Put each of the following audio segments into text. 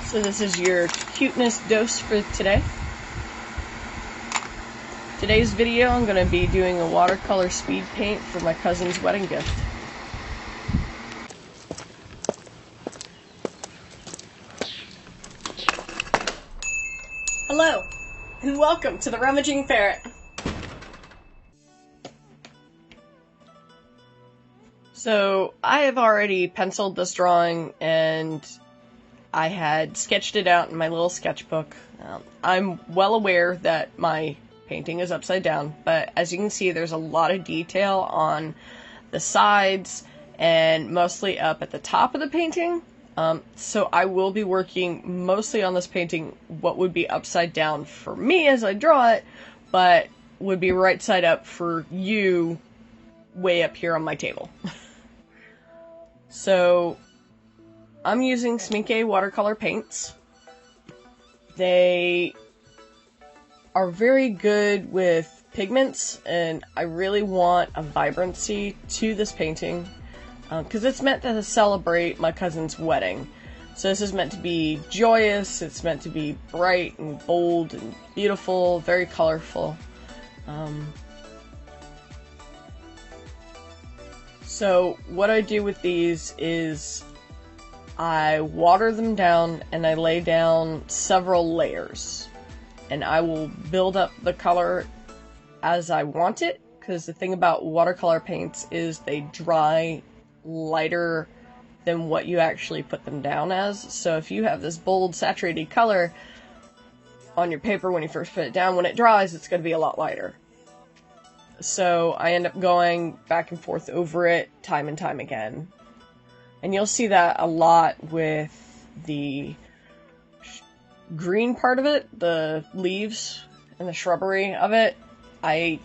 So this is your cuteness dose for today. Today's video I'm going to be doing a watercolor speed paint for my cousin's wedding gift. Hello, and welcome to the Rummaging Ferret. So I have already penciled this drawing and I had sketched it out in my little sketchbook. I'm well aware that my painting is upside down, but as you can see, there's a lot of detail on the sides and mostly up at the top of the painting. So I will be working mostly on this painting what would be upside down for me as I draw it, but would be right side up for you way up here on my table. So I'm using Sminke watercolor paints. They are very good with pigments, and I really want a vibrancy to this painting because it's meant to celebrate my cousin's wedding. So this is meant to be joyous, it's meant to be bright and bold and beautiful, very colorful. So what I do with these is I water them down and I lay down several layers, and I will build up the color as I want it, because the thing about watercolor paints is they dry lighter than what you actually put them down as. So if you have this bold saturated color on your paper when you first put it down, when it dries it's going to be a lot lighter. So I end up going back and forth over it time and time again. And you'll see that a lot with the green part of it, the leaves and the shrubbery of it. I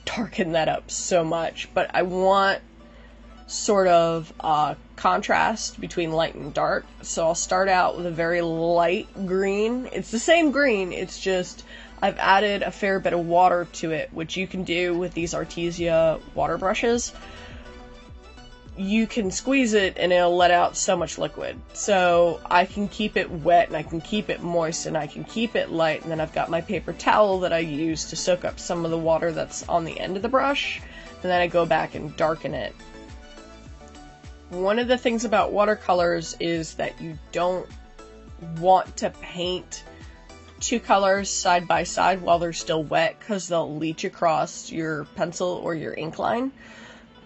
darken that up so much, but I want sort of a contrast between light and dark. So I'll start out with a very light green. It's the same green, it's just I've added a fair bit of water to it, which you can do with these Artesia water brushes. You can squeeze it and it'll let out so much liquid. So I can keep it wet and I can keep it moist and I can keep it light, and then I've got my paper towel that I use to soak up some of the water that's on the end of the brush, and then I go back and darken it. One of the things about watercolors is that you don't want to paint two colors side by side while they're still wet, because they'll leach across your pencil or your ink line.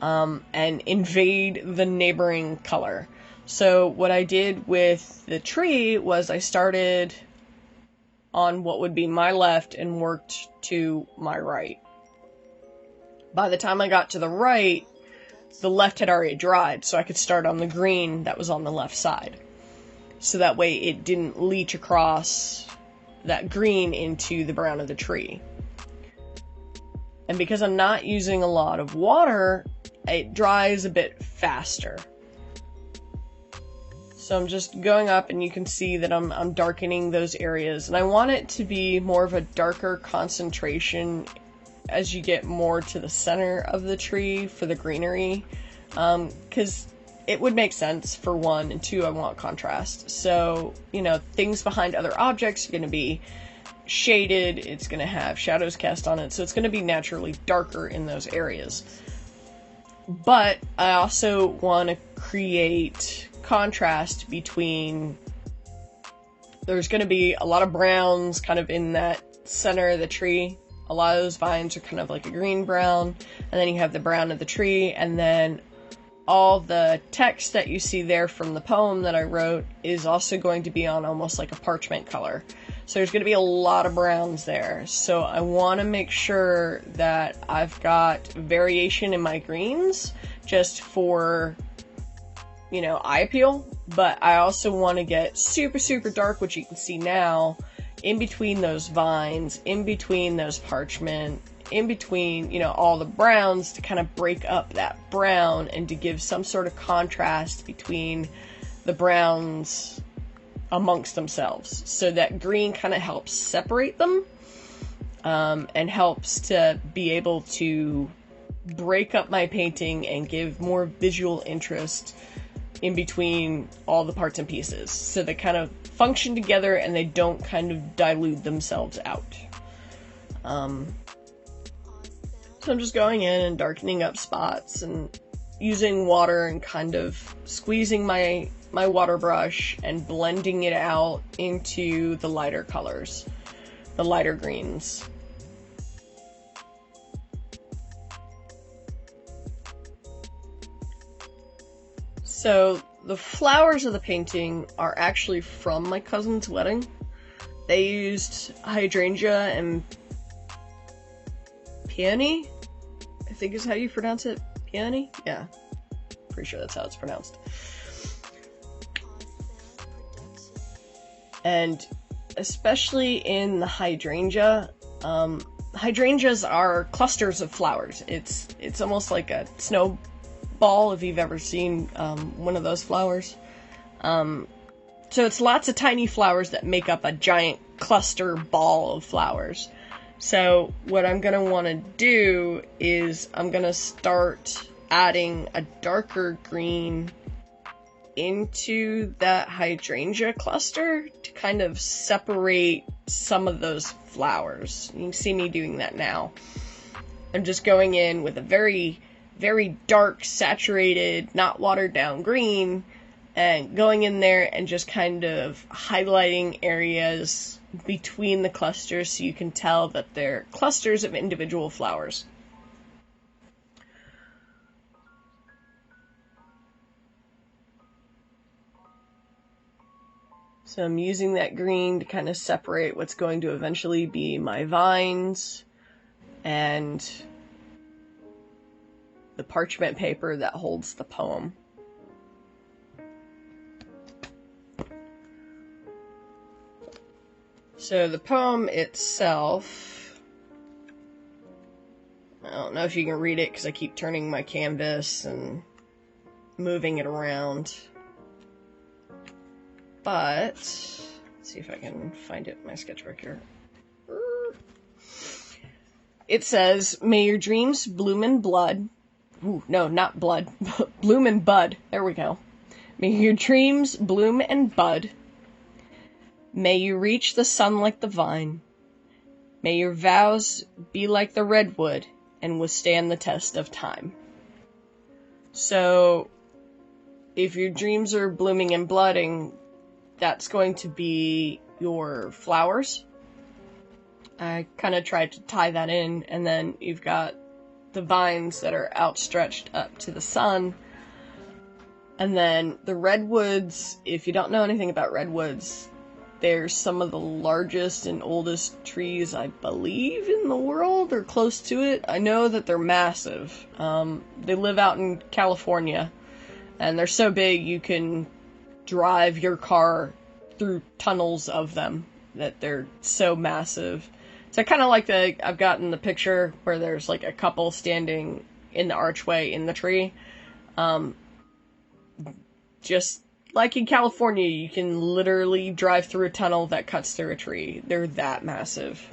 And invade the neighboring color. So what I did with the tree was I started on what would be my left and worked to my right. By the time I got to the right, the left had already dried, so I could start on the green that was on the left side. So that way it didn't leach across that green into the brown of the tree. And because I'm not using a lot of water, it dries a bit faster. So I'm just going up and you can see that I'm darkening those areas. And I want it to be more of a darker concentration as you get more to the center of the tree for the greenery. Because it would make sense, for one, and two, I want contrast. So, you know, things behind other objects are going to be shaded, it's going to have shadows cast on it, so it's going to be naturally darker in those areas. But I also want to create contrast between, there's going to be a lot of browns kind of in that center of the tree. A lot of those vines are kind of like a green brown, and then you have the brown of the tree, and then all the text that you see there from the poem that I wrote is also going to be on almost like a parchment color. So there's going to be a lot of browns there. So I want to make sure that I've got variation in my greens just for, you know, eye appeal. But I also want to get super, super dark, which you can see now, in between those vines, in between those parchment, in between, you know, all the browns, to kind of break up that brown and to give some sort of contrast between the browns amongst themselves. So that green kind of helps separate them, and helps to be able to break up my painting and give more visual interest in between all the parts and pieces. So they kind of function together and they don't kind of dilute themselves out. So I'm just going in and darkening up spots and using water and kind of squeezing my water brush and blending it out into the lighter colors, the lighter greens. So the flowers of the painting are actually from my cousin's wedding. They used hydrangea and peony, I think is how you pronounce it. Peony? Yeah. Pretty sure that's how it's pronounced. And especially in the hydrangea, hydrangeas are clusters of flowers. It's almost like a snowball, if you've ever seen one of those flowers. So it's lots of tiny flowers that make up a giant cluster ball of flowers. So what I'm going to want to do is I'm going to start adding a darker green into that hydrangea cluster to kind of separate some of those flowers. You can see me doing that now. I'm just going in with a very, very dark, saturated, not watered down green, and going in there and just kind of highlighting areas between the clusters so you can tell that they're clusters of individual flowers. So I'm using that green to kind of separate what's going to eventually be my vines and the parchment paper that holds the poem. So the poem itself, I don't know if you can read it because I keep turning my canvas and moving it around. But, let's see if I can find it in my sketchbook here. It says, "May your dreams bloom in blood." Ooh, no, not blood. Bloom and bud. There we go. "May your dreams bloom and bud. May you reach the sun like the vine. May your vows be like the redwood and withstand the test of time." So, if your dreams are blooming and budding, that's going to be your flowers. I kind of tried to tie that in, and then you've got the vines that are outstretched up to the sun. And then the redwoods, if you don't know anything about redwoods, they're some of the largest and oldest trees, I believe, in the world, or close to it. I know that they're massive. They live out in California, and they're so big you can drive your car through tunnels of them, that they're so massive. So I kind of like I've gotten the picture where there's like a couple standing in the archway in the tree. Just like in California, you can literally drive through a tunnel that cuts through a tree. They're that massive.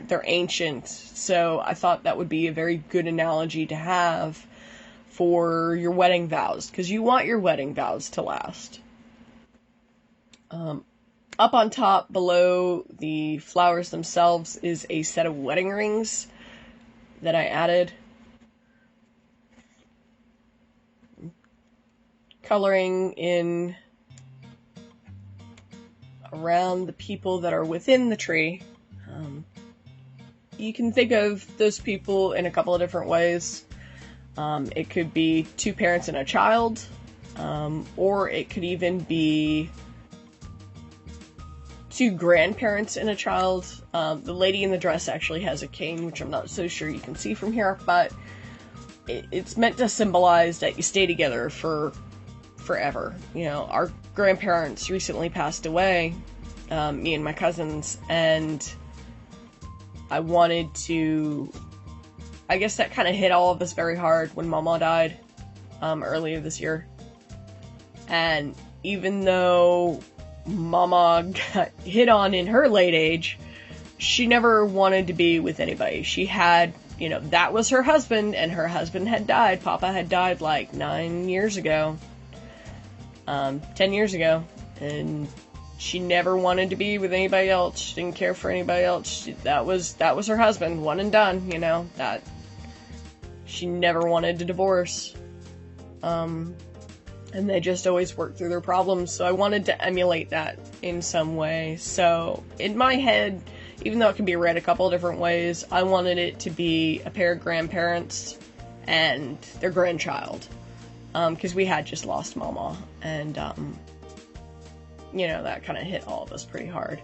They're ancient. So I thought that would be a very good analogy to have for your wedding vows, because you want your wedding vows to last. Up on top, below the flowers themselves, is a set of wedding rings that I added. Coloring in around the people that are within the tree. You can think of those people in a couple of different ways. It could be two parents and a child, or it could even be two grandparents and a child. The lady in the dress actually has a cane, which I'm not so sure you can see from here, but it's meant to symbolize that you stay together for forever. You know, our grandparents recently passed away, me and my cousins, and I wanted to, I guess that kind of hit all of us very hard when Mama died, earlier this year. And even though Mama got hit on in her late age, she never wanted to be with anybody. She had, you know, that was her husband, and her husband had died. Papa had died like 9 years ago. 10 years ago, and she never wanted to be with anybody else. She didn't care for anybody else. That was her husband, one and done, you know, that she never wanted to divorce. And they just always worked through their problems, so I wanted to emulate that in some way. So, in my head, even though it can be read a couple of different ways, I wanted it to be a pair of grandparents and their grandchild. Because we had just lost Mama, and, you know, that kind of hit all of us pretty hard.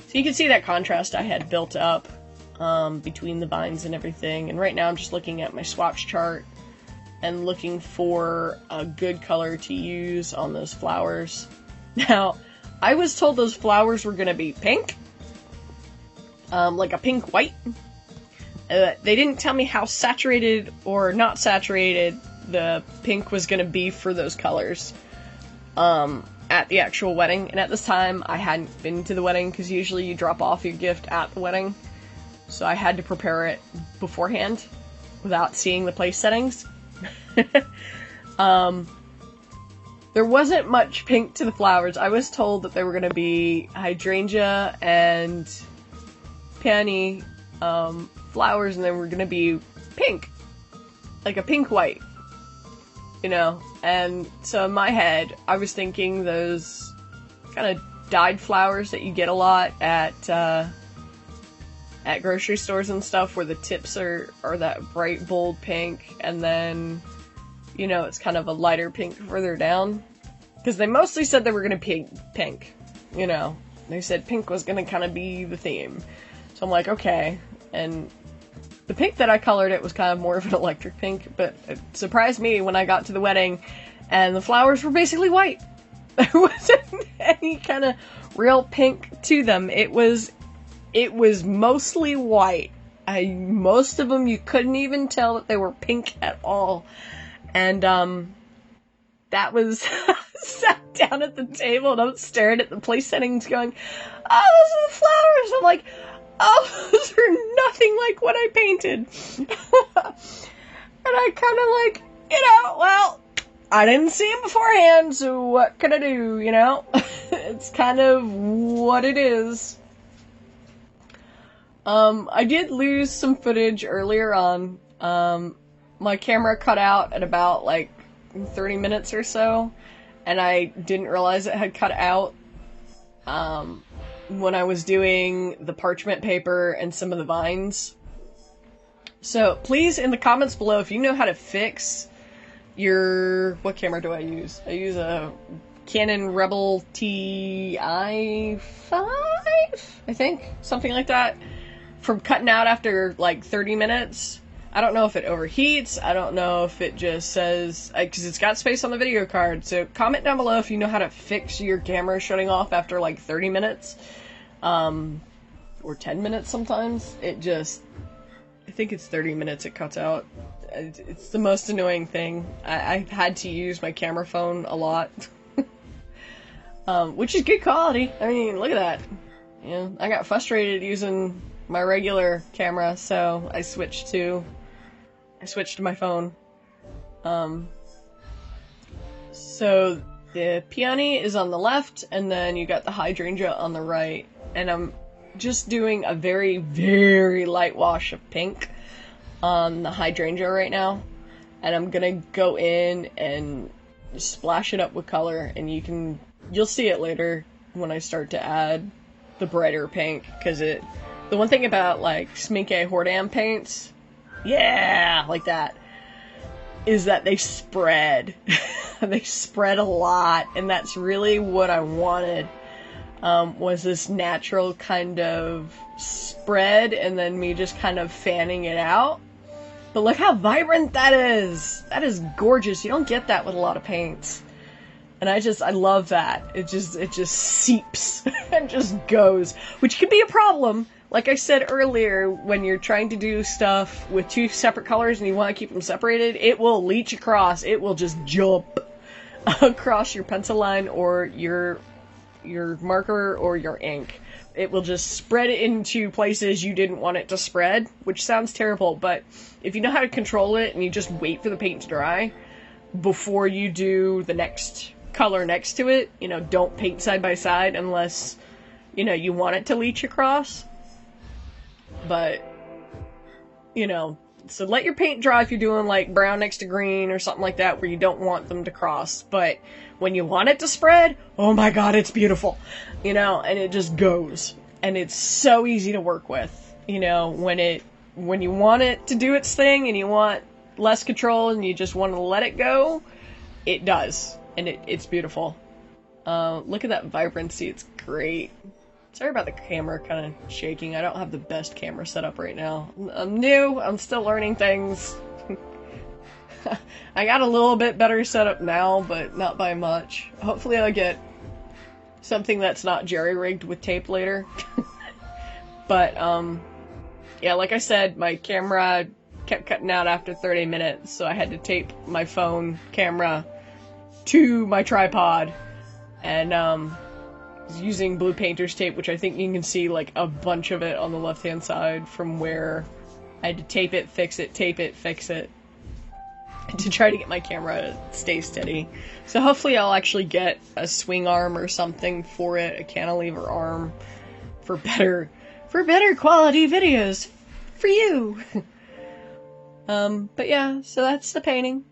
So you can see that contrast I had built up, between the vines and everything, and right now I'm just looking at my swatch chart and looking for a good color to use on those flowers. Now, I was told those flowers were gonna be pink, like a pink-white. They didn't tell me how saturated or not saturated the pink was gonna be for those colors, at the actual wedding. And at this time, I hadn't been to the wedding, because usually you drop off your gift at the wedding. So I had to prepare it beforehand, without seeing the place settings. There wasn't much pink to the flowers. I was told that they were gonna be hydrangea and peony, flowers, and they were gonna be pink. Like a pink-white. You know? And so in my head, I was thinking those kind of dyed flowers that you get a lot at grocery stores and stuff, where the tips are that bright, bold pink, and then, you know, it's kind of a lighter pink further down. Because they mostly said they were going to pink, you know. They said pink was going to kind of be the theme. So I'm like, okay. And the pink that I colored it was kind of more of an electric pink, but it surprised me when I got to the wedding, and the flowers were basically white. There wasn't any kind of real pink to them. It was mostly white. Most of them, you couldn't even tell that they were pink at all. And, that was, sat down at the table and I'm staring at the place settings going, oh, those are the flowers. I'm like, oh, those are nothing like what I painted. And I kind of like, you know, well, I didn't see them beforehand, so what can I do, you know? It's kind of what it is. I did lose some footage earlier on. My camera cut out at about, like, 30 minutes or so, and I didn't realize it had cut out, when I was doing the parchment paper and some of the vines. So, please, in the comments below, if you know how to fix your... What camera do I use? I use a Canon Rebel TI5, I think? Something like that. From cutting out after, like, 30 minutes. I don't know if it overheats. I don't know if it just says... Because it's got space on the video card. So, comment down below if you know how to fix your camera shutting off after, like, 30 minutes. Or 10 minutes sometimes. It just... I think it's 30 minutes it cuts out. It's the most annoying thing. I've had to use my camera phone a lot. Which is good quality. I mean, look at that. Yeah, I got frustrated using my regular camera, so I switched to my phone. So the peony is on the left, and then you got the hydrangea on the right. And I'm just doing a very, very light wash of pink on the hydrangea right now. And I'm gonna go in and splash it up with color, and you'll see it later when I start to add the brighter pink, because the one thing about, like, Sminke Hordam paints, yeah, like that, is that they spread. They spread a lot, and that's really what I wanted, was this natural kind of spread, and then me just kind of fanning it out. But look how vibrant that is! That is gorgeous. You don't get that with a lot of paints. And I love that. It just seeps and just goes. Which could be a problem. Like I said earlier, when you're trying to do stuff with two separate colors and you want to keep them separated, it will leach across. It will just jump across your pencil line or your marker or your ink. It will just spread it into places you didn't want it to spread, which sounds terrible, but if you know how to control it and you just wait for the paint to dry before you do the next color next to it. You know, don't paint side by side unless, you know, you want it to leach across. But, you know, so let your paint dry if you're doing like brown next to green or something like that where you don't want them to cross. But when you want it to spread, oh my god, it's beautiful. You know, and it just goes. And it's so easy to work with. You know, when you want it to do its thing and you want less control and you just want to let it go, it does. And it's beautiful. Look at that vibrancy, it's great. Sorry about the camera kind of shaking. I don't have the best camera set up right now. I'm new, I'm still learning things. I got a little bit better setup now, but not by much. Hopefully I'll get something that's not jerry-rigged with tape later. But, yeah, like I said, my camera kept cutting out after 30 minutes, so I had to tape my phone camera to my tripod, and, using blue painter's tape, which I think you can see, like, a bunch of it on the left-hand side from where I had to tape it, fix it, fix it, to try to get my camera to stay steady. So hopefully I'll actually get a swing arm or something for it, a cantilever arm, for better quality videos for you. But yeah, so that's the painting.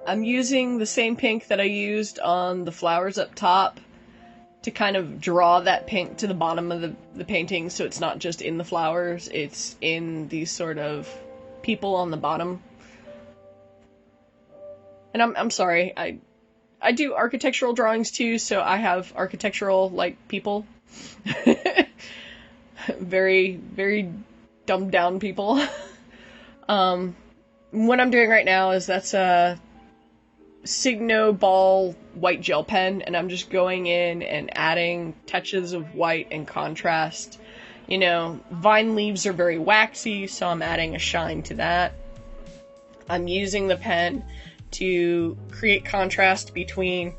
I'm using the same pink that I used on the flowers up top to kind of draw that pink to the bottom of the painting, so it's not just in the flowers, it's in these sort of people on the bottom. And I'm sorry, I do architectural drawings too, so I have architectural, like, people. Very, very dumbed down people. What I'm doing right now is that's a Signo Ball white gel pen, and I'm just going in and adding touches of white and contrast. You know, vine leaves are very waxy, so I'm adding a shine to that. I'm using the pen to create contrast between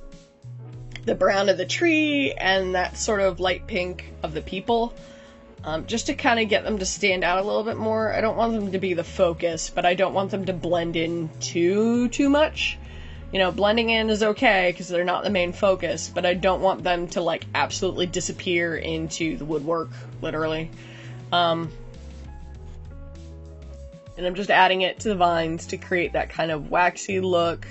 the brown of the tree and that sort of light pink of the people, just to kind of get them to stand out a little bit more. I don't want them to be the focus, but I don't want them to blend in too much. You know, blending in is okay because they're not the main focus, but I don't want them to, like, absolutely disappear into the woodwork, literally. And I'm just adding it to the vines to create that kind of waxy look.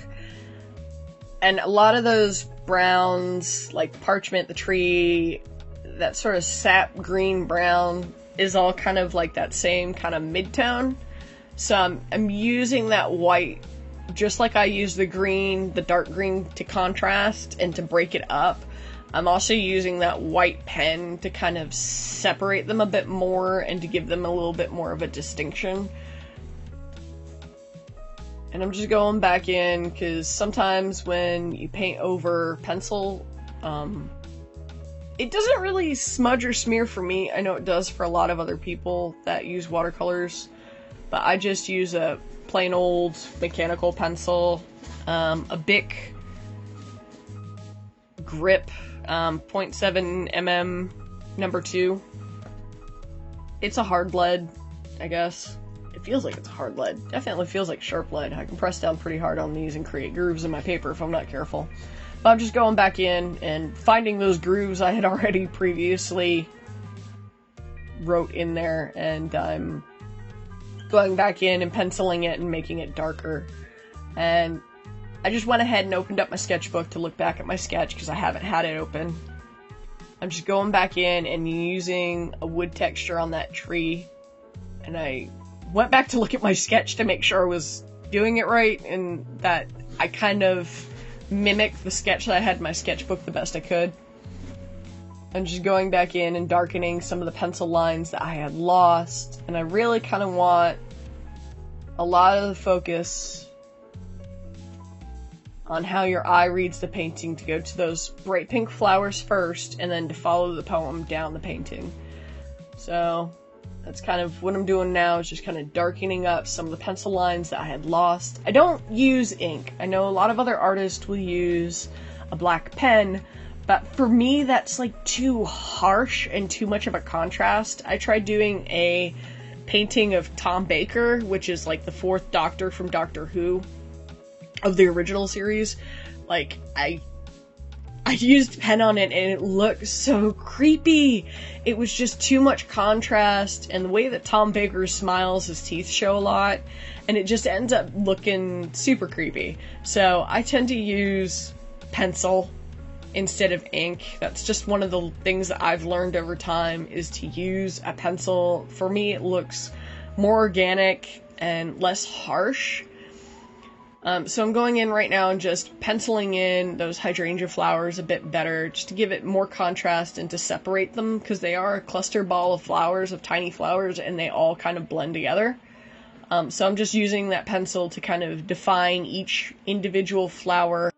And a lot of those browns, like parchment, the tree, that sort of sap green brown is all kind of like that same kind of mid-tone. So I'm using that white, just like I use the green, the dark green to contrast and to break it up. I'm also using that white pen to kind of separate them a bit more and to give them a little bit more of a distinction. And I'm just going back in, because sometimes when you paint over pencil, it doesn't really smudge or smear for me. I know it does for a lot of other people that use watercolors, but I just use a plain old mechanical pencil, a Bic grip, 0.7 mm number 2. It's a hard lead, I guess. It feels like it's a hard lead. Definitely feels like sharp lead. I can press down pretty hard on these and create grooves in my paper if I'm not careful. But I'm just going back in and finding those grooves I had already previously wrote in there, and I'm going back in and penciling it and making it darker. And I just went ahead and opened up my sketchbook to look back at my sketch because I haven't had it open. I'm just going back in and using a wood texture on that tree, and I went back to look at my sketch to make sure I was doing it right and that I kind of mimicked the sketch that I had in my sketchbook the best I could. I'm just going back in and darkening some of the pencil lines that I had lost, and I really kind of want a lot of the focus on how your eye reads the painting to go to those bright pink flowers first, and then to follow the poem down the painting. So that's kind of what I'm doing now, is just kind of darkening up some of the pencil lines that I had lost. I don't use ink. I know a lot of other artists will use a black pen, but for me that's like too harsh and too much of a contrast. I tried doing a painting of Tom Baker, which is like the fourth Doctor from Doctor Who, of the original series, like, I used pen on it and it looked so creepy. It was just too much contrast, and the way that Tom Baker smiles, his teeth show a lot, and it just ends up looking super creepy. So I tend to use pencil instead of ink. That's just one of the things that I've learned over time, is to use a pencil. For me, it looks more organic and less harsh. So I'm going in right now and just penciling in those hydrangea flowers a bit better, just to give it more contrast and to separate them, because they are a cluster ball of flowers, of tiny flowers, and they all kind of blend together. So I'm just using that pencil to kind of define each individual flower.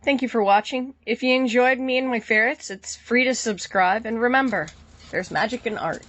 Thank you for watching. If you enjoyed me and my ferrets, it's free to subscribe, and remember, there's magic in art.